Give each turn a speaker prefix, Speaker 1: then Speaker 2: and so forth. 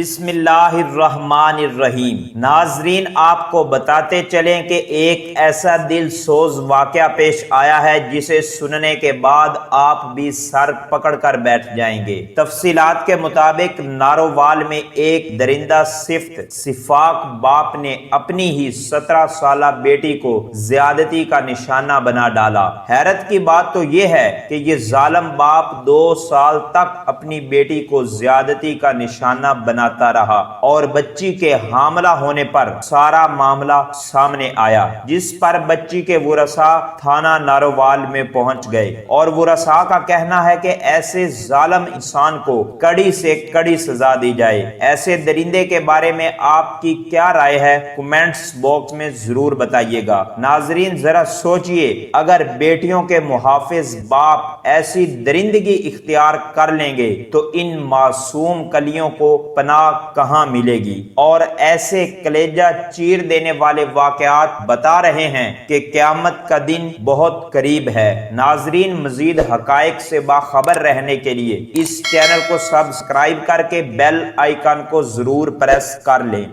Speaker 1: بسم اللہ الرحمن الرحیم۔ ناظرین، آپ کو بتاتے چلیں کہ ایک ایسا دل سوز واقعہ پیش آیا ہے جسے سننے کے بعد آپ بھی سر پکڑ کر بیٹھ جائیں گے۔ تفصیلات کے مطابق نارووال میں ایک درندہ صفت صفاق باپ نے اپنی ہی 17 سالہ بیٹی کو زیادتی کا نشانہ بنا ڈالا۔ حیرت کی بات تو یہ ہے کہ یہ ظالم باپ 2 سال تک اپنی بیٹی کو زیادتی کا نشانہ بناتا رہا اور بچی کے حاملہ ہونے پر سارا معاملہ سامنے آیا، جس پر بچی کے ورثاء تھانہ نارووال میں پہنچ گئے اور ورثاء کا کہنا ہے کہ ایسے ظالم انسان کو کڑی سے کڑی سزا دی جائے۔ ایسے درندے کے بارے میں آپ کی کیا رائے ہے؟ کمنٹس باکس میں ضرور بتائیے گا۔ ناظرین، ذرا سوچئے، اگر بیٹیوں کے محافظ باپ ایسی درندگی اختیار کر لیں گے تو ان معصوم کلیوں کو پناہ کہاں ملے گی؟ اور ایسے کلیجہ چیر دینے والے واقعات بتا رہے ہیں کہ قیامت کا دن بہت قریب ہے۔ ناظرین، مزید حقائق سے باخبر رہنے کے لیے اس چینل کو سبسکرائب کر کے بیل آئیکن کو ضرور پریس کر لیں۔